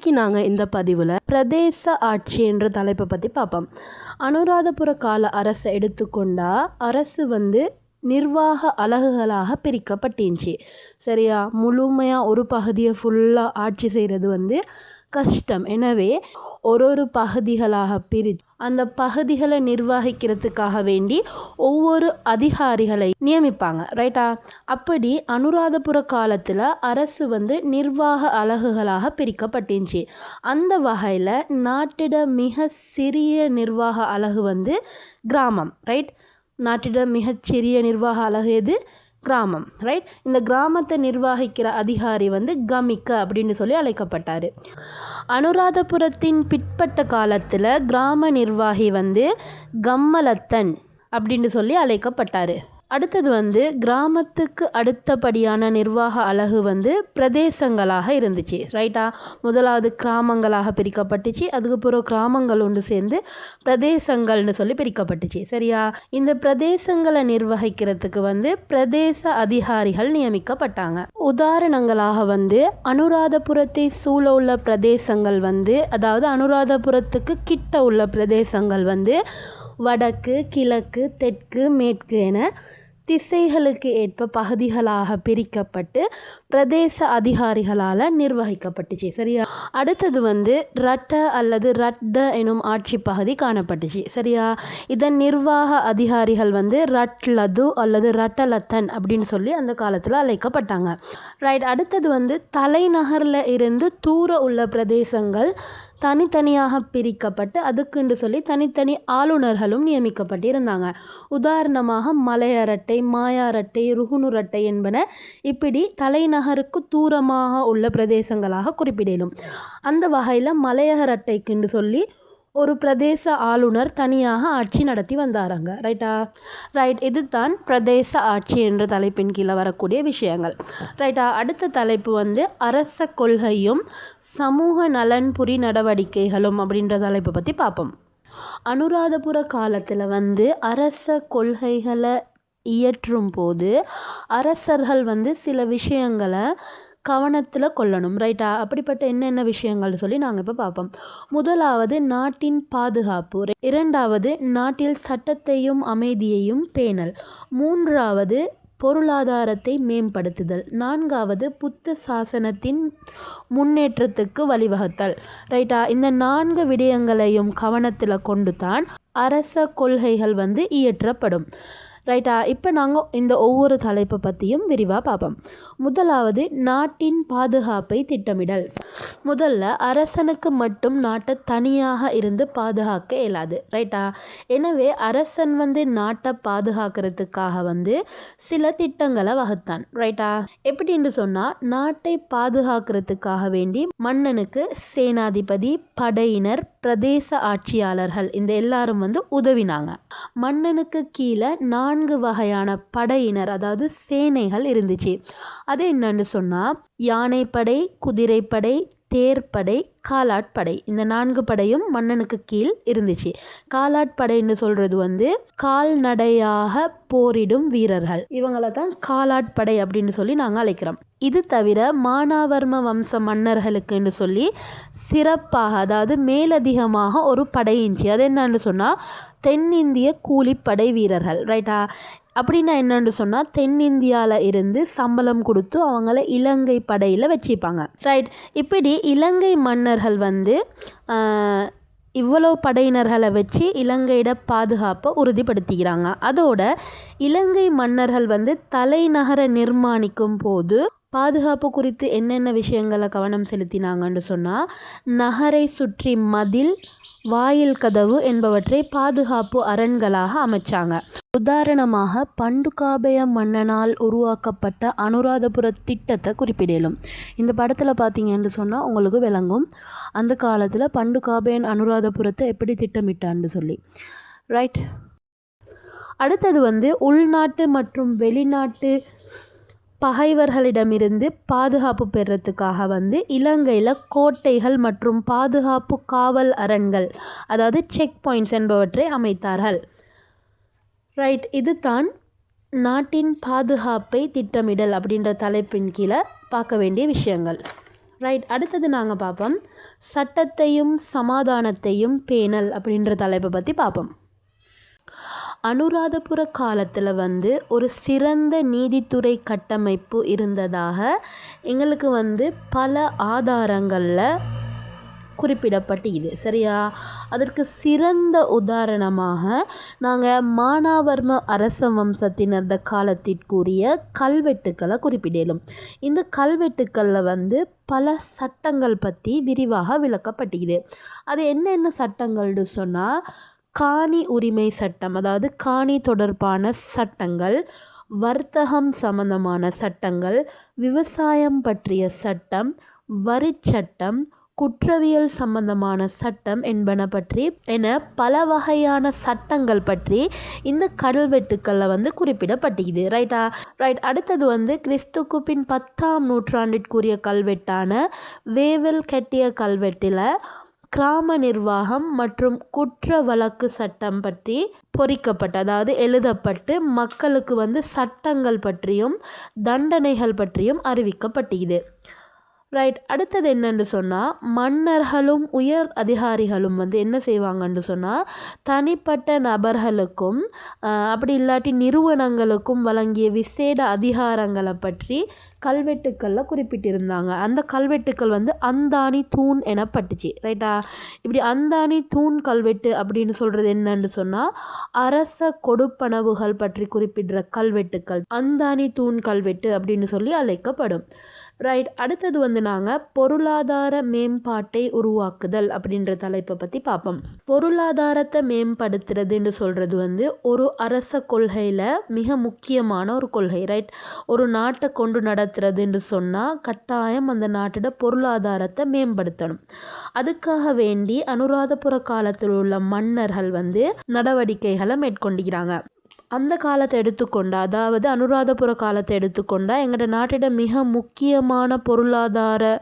இன்னைக்கு நாங்கள் இந்த பதிவில் பிரதேச ஆட்சி என்ற தலைப்பை பற்றி பார்ப்போம். அனுராதபுர கால அரசை எடுத்துக்கொண்டா அரசு நிர்வாக அலகுகளாக பிரிக்கப்பட்டுச்சு. சரியா, முழுமையாக ஒரு பகுதியை ஃபுல்லாக ஆட்சி செய்கிறது கஷ்டம். எனவே ஒரு பகுதிகளாக பிரித்து அந்த பகுதிகளை நிர்வகிக்கிறதுக்காக வேண்டி ஒவ்வொரு அதிகாரிகளை நியமிப்பாங்க. ரைட்டா? அப்படி அனுராதபுர காலத்தில் அரசு நிர்வாக அலகுகளாக பிரிக்கப்பட்டுச்சு. அந்த வகையில் நாட்டிட மிக சிறிய நிர்வாக அலகு கிராமம். ரைட்? நாட்டிட மிகச்சிறிய நிர்வாக அலகு எது? கிராமம். ரைட்? இந்த கிராமத்தை நிர்வகிக்கிற அதிகாரி கமிக்க அப்படின்னு சொல்லி அழைக்கப்பட்டார். அனுராதபுரத்தின் பிற்பட்ட காலத்தில் கிராம நிர்வாகி கம்மலத்தன் அப்படின்னு சொல்லி அழைக்கப்பட்டார். அடுத்தது கிராமத்துக்கு அடுத்தபடியான நிர்வாக அலகு பிரதேசங்களாக இருந்துச்சு. ரைட்டா? முதலாவது கிராமங்களாக பிரிக்கப்பட்டுச்சு. அதுக்கப்புறம் கிராமங்கள் ஒன்று சேர்ந்து பிரதேசங்கள்னு சொல்லி பிரிக்கப்பட்டுச்சு. சரியா? இந்த பிரதேசங்களை நிர்வகிக்கிறதுக்கு பிரதேச அதிகாரிகள் நியமிக்கப்பட்டாங்க. உதாரணங்களாக அனுராதபுரத்தை சூழ உள்ள பிரதேசங்கள் அதாவது அனுராதபுரத்துக்கு கிட்ட உள்ள பிரதேசங்கள் வடக்கு, கிழக்கு, தெற்கு, மேற்கு என திசைகளுக்கு ஏற்ப பகுதிகளாக பிரிக்கப்பட்டு பிரதேச அதிகாரிகளால் நிர்வகிக்கப்பட்டுச்சு. சரியா? அடுத்தது ரட்ட அல்லது ரட்ட எனும் ஆட்சி பகுதி காணப்பட்டுச்சு. சரியா? இதன் நிர்வாக அதிகாரிகள் ரட்லது அல்லது ரட்டலத்தன் அப்படின்னு சொல்லி அந்த காலத்தில் அழைக்கப்பட்டாங்க. ரைட்? அடுத்தது தலைநகரில் இருந்து தூர உள்ள பிரதேசங்கள் தனித்தனியாக பிரிக்கப்பட்டு அதுக்குன்னு சொல்லி தனித்தனி ஆளுநர்களும் நியமிக்கப்பட்டிருந்தாங்க. உதாரணமாக மலையரட்டை, மாயாரட்டை, ருகுணுரட்டை என்பன இப்படி தலைநகருக்கு தூரமாக உள்ள பிரதேசங்களாக குறிப்பிடலும். அந்த வகையில் மலையரட்டைக்குன்னு சொல்லி ஒரு பிரதேச ஆளுநர் தனியாக ஆட்சி நடத்தி வந்தாராங்க. ரைட்டா? ரைட். இதுதான் பிரதேச ஆட்சி என்ற தலைப்பின் கீழே வரக்கூடிய விஷயங்கள். ரைட்டா? அடுத்த தலைப்பு அரச கொள்கையும் சமூக நலன்புரி நடவடிக்கைகளும் அப்படின்ற தலைப்பை பற்றி பார்ப்போம். அனுராதபுர காலத்தில் அரச கொள்கைகளை இயற்றும் போது அரசர்கள் சில விஷயங்களை கவனத்தில் கொள்ளணும். ரைட்டா? அப்படிப்பட்ட என்னென்ன விஷயங்கள் சொல்லி நாங்கள் இப்போ பார்ப்போம். முதலாவது நாட்டின் பாதுகாப்பு. இரண்டாவது நாட்டில் சட்டத்தையும் அமைதியையும் பேணல். மூன்றாவது பொருளாதாரத்தை மேம்படுத்துதல். நான்காவது புத்த சாசனத்தின் முன்னேற்றத்துக்கு வழிவகுத்தல். ரைட்டா? இந்த 4 விடயங்களையும் கவனத்தில் கொண்டு தான் அரச கொள்கைகள் இயற்றப்படும். ரைட்டா? இப்போ நாங்கள் இந்த ஒவ்வொரு தலைப்பை பற்றியும் விரிவாக பார்ப்போம். முதலாவது நாட்டின் பாதுகாப்பை திட்டமிடல். முதல்ல அரசனுக்கு மட்டும் நாட்டை தனியாக இருந்து பாதுகாக்க இயலாது. ரைட்டா? எனவே அரசன் நாட்டை பாதுகாக்கிறதுக்காக சில திட்டங்களை வகுத்தான். ரைட்டா? எப்படின்னு சொன்னால் நாட்டை பாதுகாக்கிறதுக்காக வேண்டி மன்னனுக்கு சேனாதிபதி, படையினர், பிரதேச ஆட்சியாளர்கள் இந்த எல்லாரும் உதவினாங்க. மன்னனுக்கு கீழே 4 வகையான படையினர் அதாவது சேனைகள் இருந்துச்சு. அது என்னன்னு சொன்னால் யானைப்படை, குதிரைப்படை, தேர்ப்படை, காலாட்படை. இந்த 4 படையும் மன்னனுக்கு கீழ் இருந்துச்சு. காலாட்படைன்னு சொல்கிறது கால்நடையாக போரிடும் வீரர்கள். இவங்களை தான் காலாட்படை அப்படின்னு சொல்லி நாங்கள் அழைக்கிறோம். இது தவிர மானாவர்ம வம்ச மன்னர்களுக்குன்னு சொல்லி சிறப்பாக அதாவது மேலதிகமாக ஒரு படை இருந்துச்சு. அது என்னன்னு சொன்னால் தென்னிந்திய கூலிப்படை வீரர்கள். ரைட்டா? அப்படின்னா என்னன்னு சொன்னால் தென்னிந்தியாவில் இருந்து சம்பளம் கொடுத்து அவங்கள இலங்கை படையில் வச்சுப்பாங்க. ரைட்? இப்படி இலங்கை மன்னர்கள் இவ்வளோ படையினர்களை வச்சு இலங்கையோட பாதுகாப்பை உறுதிப்படுத்திக்கிறாங்க. அதோட இலங்கை மன்னர்கள் தலைநகரை நிர்மாணிக்கும் போது பாதுகாப்பு குறித்து என்னென்ன விஷயங்களை கவனம் செலுத்தினாங்கன்னு சொன்னால் நகரை சுற்றி மதில், வாயில் கதவு என்பவற்றை பாதுகாப்பு அரண்களாக அமைச்சாங்க. உதாரணமாக பண்டுகாபய மன்னனால் உருவாக்கப்பட்ட அனுராதபுர திட்டத்தை குறிப்பிடலும். இந்த படத்தில் பார்த்தீங்கன்னு சொன்னால் உங்களுக்கு விளங்கும் அந்த காலத்தில் பண்டுகாபயன் அனுராதபுரத்தை எப்படி திட்டமிட்டான்னு சொல்லி. ரைட்? அடுத்தது உள்நாட்டு மற்றும் வெளிநாட்டு பகைவர்களிடமிருந்து பாதுகாப்பு பெறத்துக்காக இலங்கையில் கோட்டைகள் மற்றும் பாதுகாப்பு காவல் அரண்கள் அதாவது செக் பாயிண்ட்ஸ் என்பவற்றை அமைத்தார்கள். ரைட்? இது தான் நாட்டின் பாதுகாப்பை திட்டமிடல் அப்படின்ற தலைப்பின் கீழே பார்க்க வேண்டிய விஷயங்கள். ரைட், அடுத்தது நாங்கள் பார்ப்போம் சட்டத்தையும் சமாதானத்தையும் பேணல் அப்படின்ற தலைப்பை பற்றி பார்ப்போம். அனுராதபுர காலத்தில் வந்து ஒரு சிறந்த நீதித்துறை கட்டமைப்பு இருந்ததாக எங்களுக்கு பல ஆதாரங்களில் குறிப்பிடப்பட்டிது. சரியா? அதற்கு சிறந்த உதாரணமாக நாங்கள் மானாவர்ம அரச வம்சத்தினர்த காலத்திற்குரிய கல்வெட்டுக்களை குறிப்பிடலும். இந்த கல்வெட்டுக்களில் பல சட்டங்கள் பற்றி விரிவாக விளக்கப்பட்டிது. அது என்னென்ன சட்டங்கள்னு சொன்னால், காணி உரிமை சட்டம், அதாவது காணி தொடர்பான சட்டங்கள், வர்த்தகம் சம்பந்தமான சட்டங்கள், விவசாயம் பற்றிய சட்டம், வரி சட்டம், குற்றவியல் சம்பந்தமான சட்டம் என பல வகையான சட்டங்கள் பற்றி இந்த கல்வெட்டுக்களில் குறிப்பிடப்பட்டிருக்குது. ரைட், அடுத்தது கிறிஸ்துக்கு பின் 10ஆம் நூற்றாண்டிற்குரிய கல்வெட்டான வேவல் கட்டிய கல்வெட்டில் கிராம நிர்வாகம் மற்றும் குற்ற வழக்கு சட்டம் பற்றி பொறிக்கப்பட்டு, அதாவது எழுதப்பட்டு மக்களுக்கு சட்டங்கள் பற்றியும் தண்டனைகள் பற்றியும் அறிவிக்கப்பட்டிருக்குது. ரைட், அடுத்தது என்னன்னு சொன்னால், மன்னர்களும் உயர் அதிகாரிகளும் என்ன செய்வாங்கன்னு சொன்னால், தனிப்பட்ட நபர்களுக்கும் அப்படி இல்லாட்டி நிறுவனங்களுக்கும் வழங்கிய விசேட அதிகாரங்களை பற்றி கல்வெட்டுக்களில் குறிப்பிட்டிருந்தாங்க. அந்த கல்வெட்டுக்கள் அந்தானி தூண் எனப்பட்டுச்சு. ரைட்டா? இப்படி அந்தானி தூண் கல்வெட்டு அப்படின்னு சொல்கிறது என்னன்னு சொன்னால், அரச கொடுப்பனவுகள் பற்றி குறிப்பிடுற கல்வெட்டுக்கள் அந்தானி தூண் கல்வெட்டு அப்படின்னு சொல்லி அழைக்கப்படும். ரைட், அடுத்தது நாங்கள் பொருளாதார மேம்பாட்டை உருவாக்குதல் அப்படின்ற தலைப்பை பற்றி பார்ப்போம். பொருளாதாரத்தை மேம்படுத்துறதுன்னு சொல்கிறது ஒரு அரச கொள்கையில் மிக முக்கியமான ஒரு கொள்கை. ரைட், ஒரு நாட்டை கொண்டு நடத்துறதுன்னு சொன்னால் கட்டாயம் அந்த நாட்டோட பொருளாதாரத்தை மேம்படுத்தணும். அதுக்காக வேண்டி அனுராதபுர காலத்தில் உள்ள மன்னர்கள் நடவடிக்கைகளை மேற்கொண்டிருக்கிறாங்க. அந்த காலத்தை எடுத்துக்கொண்டா, அதாவது அனுராதபுர காலத்தை எடுத்துக்கொண்டா எங்களோட நாட்டிட மிக முக்கியமான பொருளாதார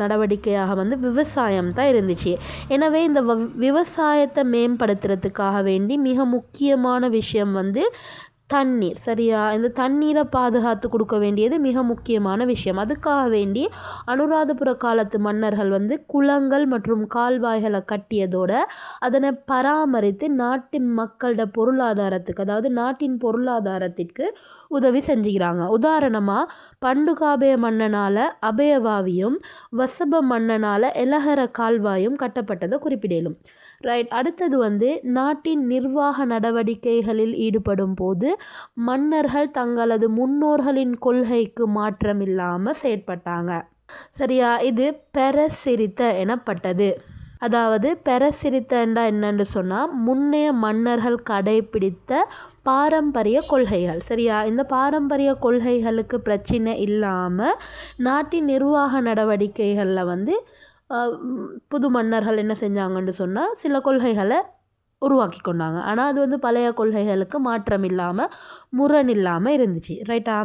நடவடிக்கையாக விவசாயம் தான் இருந்துச்சு. எனவே இந்த விவசாயத்தை மேம்படுத்துறதுக்காக வேண்டி மிக முக்கியமான விஷயம் தண்ணீர். சரியா? இந்த தண்ணீரை பாதுகாத்து கொடுக்க வேண்டியது மிக முக்கியமான விஷயம். அதுக்காக வேண்டி அனுராதபுர காலத்து மன்னர்கள் குளங்கள் மற்றும் கால்வாய்களை கட்டியதோட அதனை பராமரித்து நாட்டின் மக்களோட பொருளாதாரத்துக்கு, அதாவது நாட்டின் பொருளாதாரத்திற்கு உதவி செஞ்சுக்கிறாங்க. உதாரணமாக பண்டுகாபய மன்னனால் அபயவாவியும் வசப மன்னனால் எலகர கால்வாயும் கட்டப்பட்டதை குறிப்பிடலும். ரைட், அடுத்தது நாட்டின் நிர்வாக நடவடிக்கைகளில் ஈடுபடும் போது மன்னர்கள் தங்களது முன்னோர்களின் கொள்கைக்கு மாற்றம் இல்லாமல் செயற்பட்டாங்க. சரியா? இது பெரசிரித்த எனப்பட்டது. அதாவது பெரசிரித்தண்டா என்னன்னு சொன்னால், முன்னைய மன்னர்கள் கடைபிடித்த பாரம்பரிய கொள்கைகள். சரியா? இந்த பாரம்பரிய கொள்கைகளுக்கு பிரச்சனை இல்லாமல் நாட்டின் நிர்வாக நடவடிக்கைகளில் புது மன்னர்கள் என்ன செஞ்சாங்கன்னு சொன்னால் சில கொள்கைகளை உருவாக்கி கொண்டாங்க. ஆனால் அது பழைய கொள்கைகளுக்கு மாற்றம் இல்லாமல் முரண் இல்லாமல் இருந்துச்சு. ரைட்டா?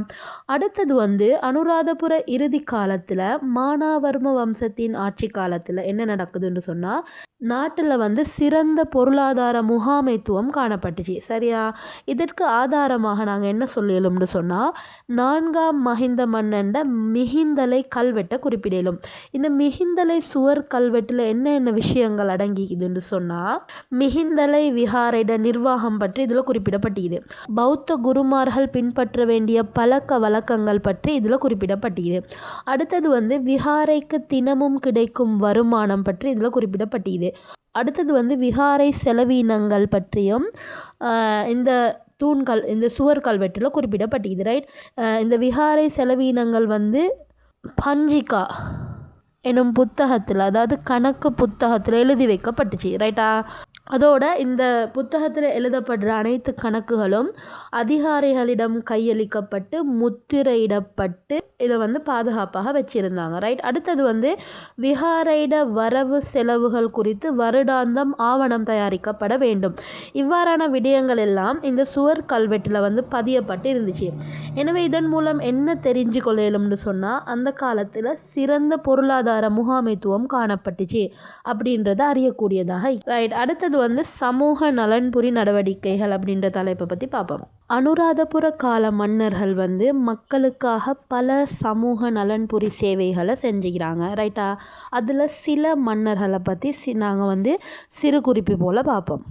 அடுத்தது அனுராதபுர இறுதி காலத்தில் மானாவர்ம வம்சத்தின் ஆட்சி காலத்தில் என்ன நடக்குதுன்னு சொன்னால், நாட்டில் சிறந்த பொருளாதார முகாமைத்துவம் காணப்பட்டுச்சு. சரியா? இதற்கு ஆதாரமாக நாங்கள் என்ன சொல்லலும்னு சொன்னால், 4ஆம் மஹிந்த மன்னன்ட மிகிந்தலை கல்வெட்டை குறிப்பிடலும். இந்த மிகிந்தலை சுவர் கல்வெட்டில் என்ன விஷயங்கள் அடங்கிக்குதுன்னு சொன்னால், மிகிந்தலை விஹாரைட நிர்வாகம் பற்றி இதில் குறிப்பிடப்பட்டிருது. பௌத்த குருமார்கள் பின்பற்ற வேண்டிய பழக்க வழக்கங்கள் பற்றி இதில் குறிப்பிடப்பட்டிருது. அடுத்தது விஹாரைக்கு தினமும் கிடைக்கும் வருமானம் பற்றி இதில் குறிப்பிடப்பட்டிருது. அடுத்தது விஹாரை செலவீனங்கள் பற்றியும் இந்த சுவர் கல்வெட்டில் குறிப்பிடப்பட்டிருது. ரைட், இந்த விஹாரை செலவீனங்கள் பஞ்சிகா எனும் புத்தகத்தில், அதாவது கணக்கு புத்தகத்தில் எழுதி வைக்கப்பட்டுச்சு. ரைட்டா? அதோட இந்த புத்தகத்தில் எழுதப்படுற அனைத்து கணக்குகளும் அதிகாரிகளிடம் கையளிக்கப்பட்டு முத்திரையிடப்பட்டு இதை பாதுகாப்பாக வச்சிருந்தாங்க. ரைட், அடுத்தது விஹாரைட வரவு செலவுகள் குறித்து வருடாந்தம் ஆவணம் தயாரிக்கப்பட வேண்டும். இவ்வாறான விடயங்கள் எல்லாம் இந்த சுவர் கல்வெட்டில் பதியப்பட்டு இருந்துச்சு. எனவே இதன் மூலம் என்ன தெரிஞ்சு கொள்ளலும்னு சொன்னால், அந்த காலத்தில் சிறந்த பொருளாதார முகாமைத்துவம் காணப்பட்டுச்சு அப்படின்றத அறியக்கூடியதாக. ரைட், அடுத்தது அடுத்தது வந்து சமூக நலன்புரி நடவடிக்கைகள் அப்படின்ற தலைப்பை பற்றி பார்ப்போம். அனுராதபுர கால மன்னர்கள் வந்து மக்களுக்காக பல சமூக நலன்புரி சேவைகளை செஞ்சுக்கிறாங்க. ரைட்டா? அதில் சில மன்னர்களை பற்றி நாங்கள் வந்து சிறு குறிப்பு போல் பார்ப்போம்.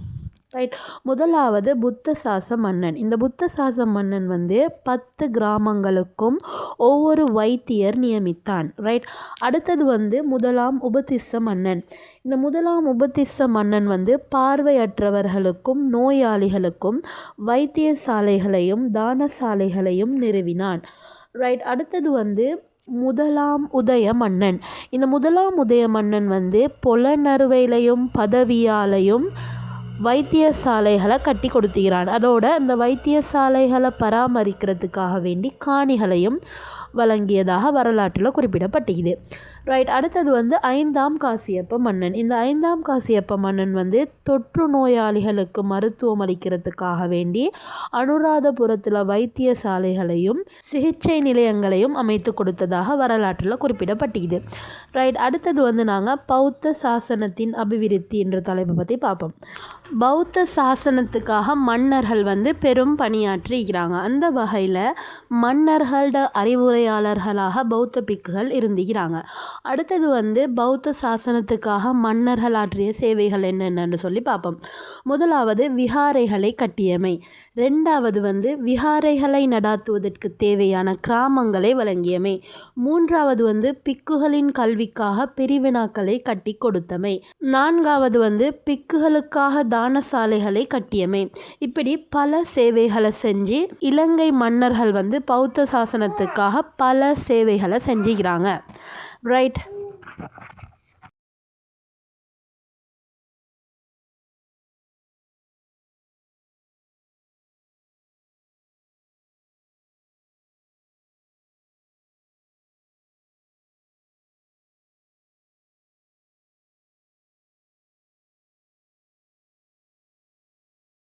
ரைட். முதலாவது புத்தசாச மன்னன். இந்த புத்தசாச மன்னன் வந்து 10 கிராமங்களுக்கும் ஒவ்வொரு வைத்தியர் நியமித்தான். ரைட். அடுத்தது வந்து முதலாம் உபதிஸ்ஸ மன்னன். இந்த முதலாம் உபதிஸ்ஸ மன்னன் வந்து பார்வையற்றவர்களுக்கும் நோயாளிகளுக்கும் வைத்தியசாலைகளையும் தானசாலைகளையும் நிறுவினான். ரைட். அடுத்தது வந்து முதலாம் உதய மன்னன். இந்த முதலாம் உதய மன்னன் வந்து புலனறுவையிலையும் பதவியாலையும் வைத்தியசாலைகளை கட்டி கொடுத்துக்கிறான். அதோட இந்த வைத்தியசாலைகளை பராமரிக்கிறதுக்காக வேண்டி காணிகளையும் வழங்கியதாக வரலாற்றில் குறிப்பிடப்பட்டிருக்குது. ரைட். அடுத்தது வந்து 5ஆம் காசியப்ப மன்னன். இந்த 5ஆம் காசியப்ப மன்னன் வந்து தொற்று நோயாளிகளுக்கு மருத்துவம் அளிக்கிறதுக்காக வேண்டி அனுராதபுரத்தில் வைத்தியசாலைகளையும் சிகிச்சை நிலையங்களையும் அமைத்து கொடுத்ததாக வரலாற்றில் குறிப்பிடப்பட்டிருக்குது. ரைட். அடுத்தது வந்து நாங்கள் பௌத்த சாசனத்தின் அபிவிருத்தி என்ற தலைப்பை பற்றி பார்ப்போம். பௌத்த சாசனத்துக்காக மன்னர்கள் வந்து பெரும் பணியாற்றிக்கிறாங்க. அந்த வகையில் மன்னர்களோட அறிவுரையாளர்களாக பௌத்த பிக்குகள் இருந்துக்கிறாங்க. அடுத்தது வந்து பௌத்த சாசனத்துக்காக மன்னர்கள் ஆற்றிய சேவைகள் என்னென்னு சொல்லி பார்ப்போம். முதலாவது விகாரைகளை கட்டியமை. 2வது வந்து விகாரைகளை நடாத்துவதற்கு தேவையான கிராமங்களை வழங்கியமை. 3வது வந்து பிக்குகளின் கல்விக்காக பிரிவினாக்களை கட்டி கொடுத்தமை. 4வது வந்து பிக்குகளுக்காக தானசாலைகளை கட்டியமை. இப்படி பல சேவைகளை செஞ்சு இலங்கை மன்னர்கள் வந்து பௌத்த சாசனத்துக்காக பல சேவைகளை செஞ்சுக்கிறாங்க. ரைட்.